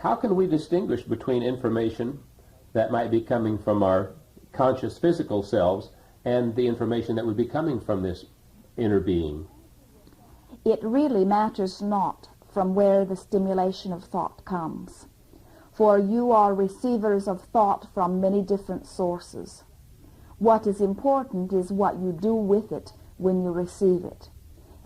How can we distinguish between information that might be coming from our conscious physical selves and the information that would be coming from this inner being? It really matters not from where the stimulation of thought comes, for you are receivers of thought from many different sources. What is important is what you do with it when you receive it.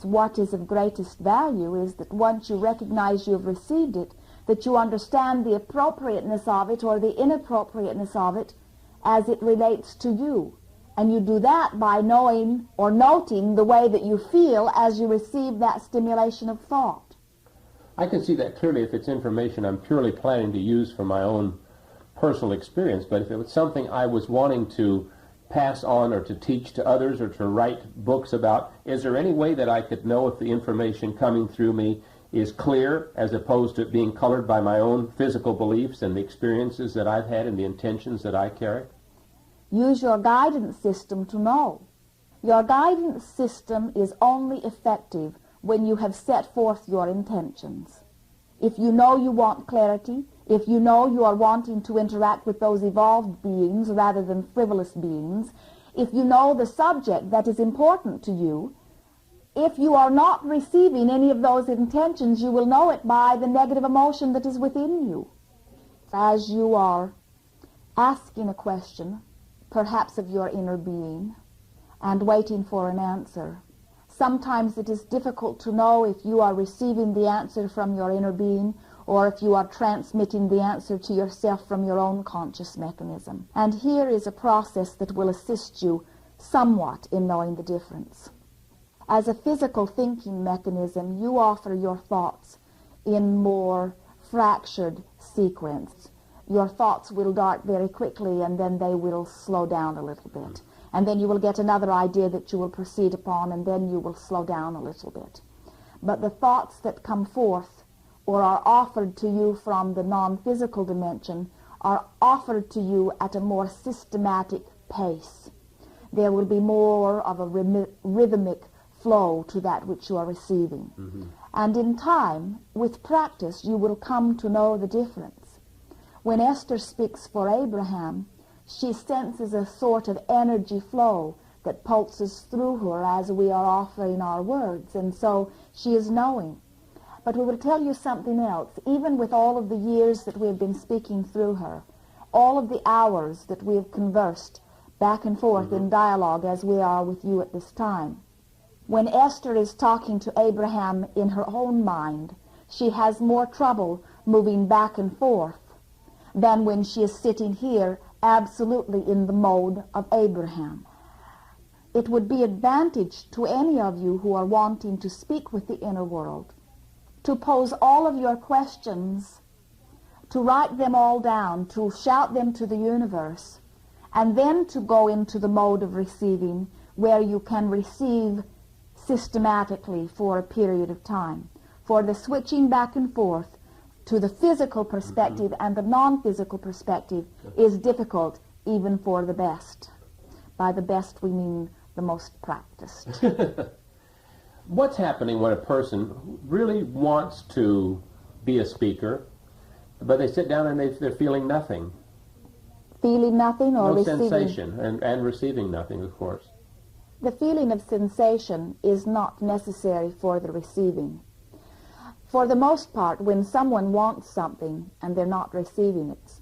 What is of greatest value is that once you recognize you have received it, that you understand the appropriateness of it or the inappropriateness of it as it relates to you. And you do that by knowing or noting the way that you feel as you receive that stimulation of thought. I can see that clearly if it's information I'm purely planning to use for my own personal experience, but if it was something I was wanting to pass on or to teach to others or to write books about, is there any way that I could know if the information coming through me is clear as opposed to it being colored by my own physical beliefs and the experiences that I've had and the intentions that I carry? Use your guidance system to know. Your guidance system is only effective when you have set forth your intentions. If you know you want clarity, if you know you are wanting to interact with those evolved beings rather than frivolous beings, if you know the subject that is important to you, if you are not receiving any of those intentions, you will know it by the negative emotion that is within you. As you are asking a question, perhaps of your inner being, and waiting for an answer, sometimes it is difficult to know if you are receiving the answer from your inner being or if you are transmitting the answer to yourself from your own conscious mechanism. And here is a process that will assist you somewhat in knowing the difference. As a physical thinking mechanism, you offer your thoughts in more fractured sequence. Your thoughts will dart very quickly and then they will slow down a little bit. And then you will get another idea that you will proceed upon, and then you will slow down a little bit. But the thoughts that come forth or are offered to you from the non-physical dimension are offered to you at a more systematic pace. There will be more of a rhythmic flow to that which you are receiving. Mm-hmm. And in time, with practice, you will come to know the difference. When Esther speaks for Abraham, she senses a sort of energy flow that pulses through her as we are offering our words, and so she is knowing. But we will tell you something else. Even with all of the years that we have been speaking through her, all of the hours that we have conversed back and forth in dialogue as we are with you at this time, when Esther is talking to Abraham in her own mind, she has more trouble moving back and forth than when she is sitting here absolutely in the mode of Abraham. It would be advantage to any of you who are wanting to speak with the inner world to pose all of your questions, to write them all down, to shout them to the universe, and then to go into the mode of receiving where you can receive systematically for a period of time. For the switching back and forth to the physical perspective and the non-physical perspective is difficult even for the best. By the best we mean the most practiced. What's happening when a person really wants to be a speaker, but they sit down and they're feeling nothing? Feeling nothing or receiving? No sensation, and receiving nothing, of course. The feeling of sensation is not necessary for the receiving. For the most part, when someone wants something and they're not receiving it,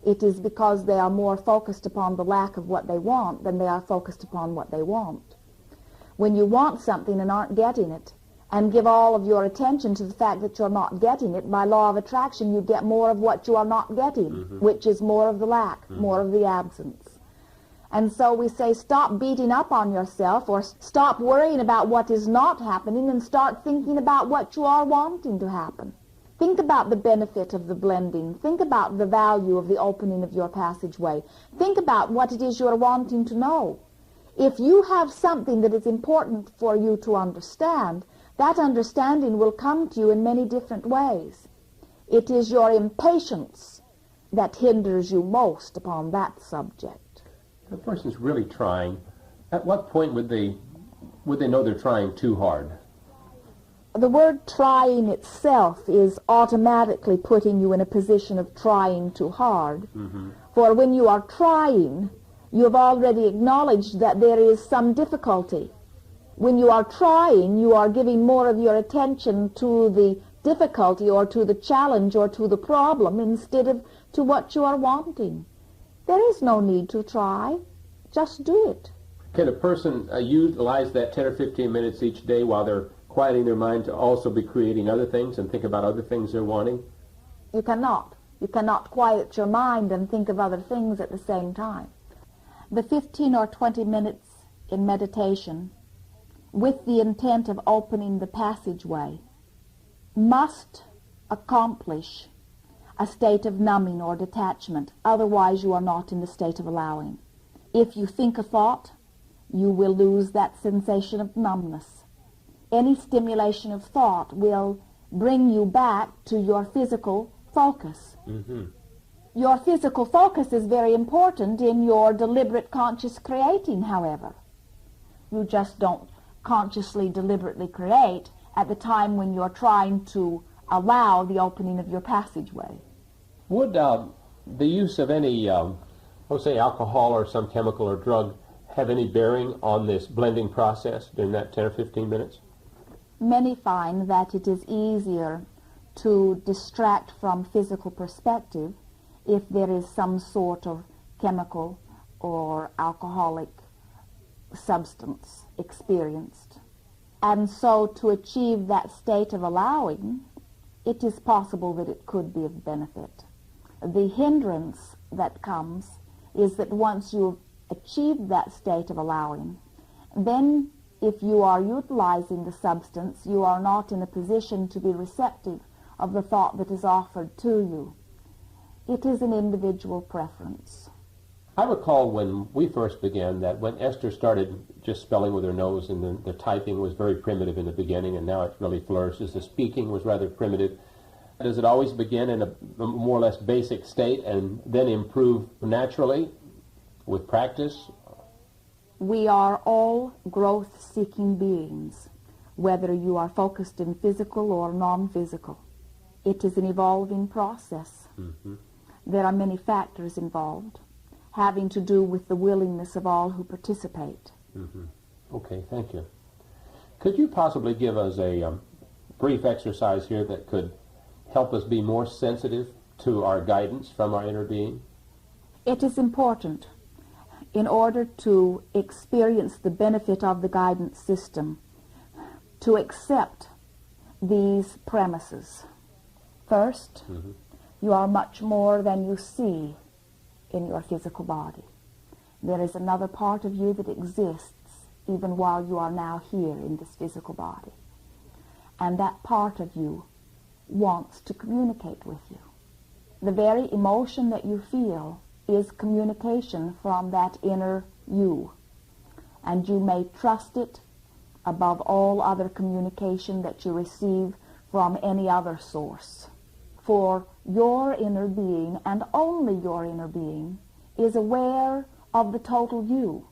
it is because they are more focused upon the lack of what they want than they are focused upon what they want. When you want something and aren't getting it, and give all of your attention to the fact that you're not getting it, by law of attraction you get more of what you are not getting, which is more of the lack, more of the absence. And so we say, stop beating up on yourself, or stop worrying about what is not happening and start thinking about what you are wanting to happen. Think about the benefit of the blending. Think about the value of the opening of your passageway. Think about what it is you are wanting to know. If you have something that is important for you to understand, that understanding will come to you in many different ways. It is your impatience that hinders you most upon that subject. The person's really trying. At what point would they know they're trying too hard? The word trying itself is automatically putting you in a position of trying too hard. For when you are trying, you have already acknowledged that there is some difficulty. When you are trying, you are giving more of your attention to the difficulty or to the challenge or to the problem instead of to what you are wanting. There is no need to try. Just do it. Can a person utilize that 10 or 15 minutes each day while they're quieting their mind to also be creating other things and think about other things they're wanting? You cannot. You cannot quiet your mind and think of other things at the same time. The 15 or 20 minutes in meditation, with the intent of opening the passageway, must accomplish a state of numbing or detachment. Otherwise, you are not in the state of allowing. If you think a thought, you will lose that sensation of numbness. Any stimulation of thought will bring you back to your physical focus. Your physical focus is very important in your deliberate conscious creating, however. You just don't consciously, deliberately create at the time when you're trying to allow the opening of your passageway. Would the use of any, let's say alcohol or some chemical or drug, have any bearing on this blending process during that 10 or 15 minutes? Many find that it is easier to distract from physical perspective if there is some sort of chemical or alcoholic substance experienced. And so to achieve that state of allowing, it is possible that it could be of benefit. The hindrance that comes is that once you've achieved that state of allowing, then if you are utilizing the substance, you are not in a position to be receptive of the thought that is offered to you. It is an individual preference. I recall when we first began that when Esther started just spelling with her nose, and the typing was very primitive in the beginning, and now it really flourishes. The speaking was rather primitive. Does it always begin in a more or less basic state and then improve naturally with practice? We are all growth-seeking beings, whether you are focused in physical or non-physical. It is an evolving process. There are many factors involved, having to do with the willingness of all who participate. Okay, thank you. Could you possibly give us a brief exercise here that could help us be more sensitive to our guidance from our inner being? It is important, in order to experience the benefit of the guidance system, to accept these premises. First, you are much more than you see in your physical body. There is another part of you that exists even while you are now here in this physical body. And that part of you wants to communicate with you. The very emotion that you feel is communication from that inner you. And you may trust it above all other communication that you receive from any other source. For your inner being, and only your inner being, is aware of the total you.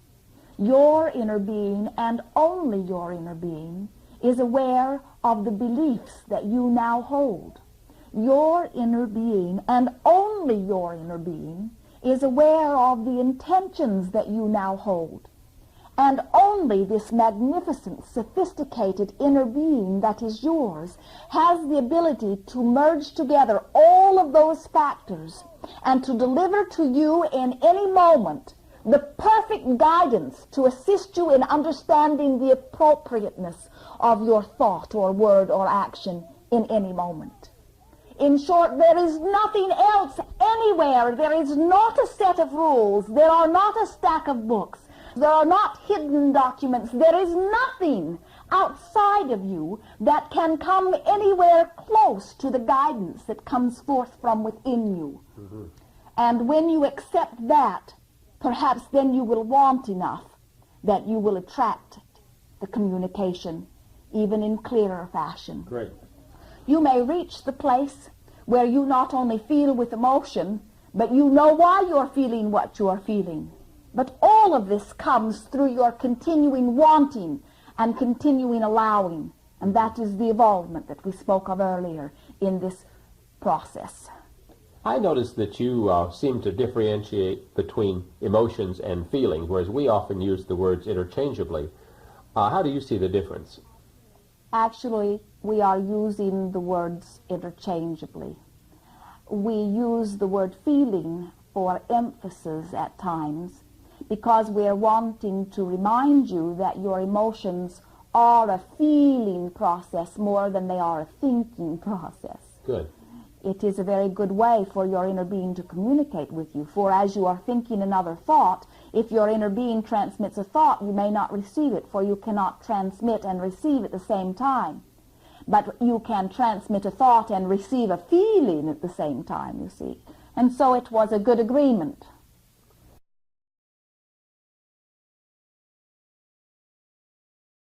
Your inner being, and only your inner being, is aware of the beliefs that you now hold. Your inner being, and only your inner being, is aware of the intentions that you now hold. And only this magnificent, sophisticated inner being that is yours has the ability to merge together all of those factors and to deliver to you in any moment the perfect guidance to assist you in understanding the appropriateness of your thought or word or action in any moment. In short, there is nothing else anywhere. There is not a set of rules. There are not a stack of books. There are not hidden documents. There is nothing outside of you that can come anywhere close to the guidance that comes forth from within you. And when you accept that, perhaps then you will want enough that you will attract the communication even in clearer fashion. Great. You may reach the place where you not only feel with emotion, but you know why you're feeling what you are feeling. But all of this comes through your continuing wanting and continuing allowing And that is the evolvement that we spoke of earlier in this process. I noticed that you seem to differentiate between emotions and feelings, whereas we often use the words interchangeably. How do you see the difference? Actually, we are using the words interchangeably. We use the word feeling for emphasis at times because we are wanting to remind you that your emotions are a feeling process more than they are a thinking process. Good. It is a very good way for your inner being to communicate with you, for as you are thinking another thought, if your inner being transmits a thought, you may not receive it, for you cannot transmit and receive at the same time. But you can transmit a thought and receive a feeling at the same time, you see. And so it was a good agreement.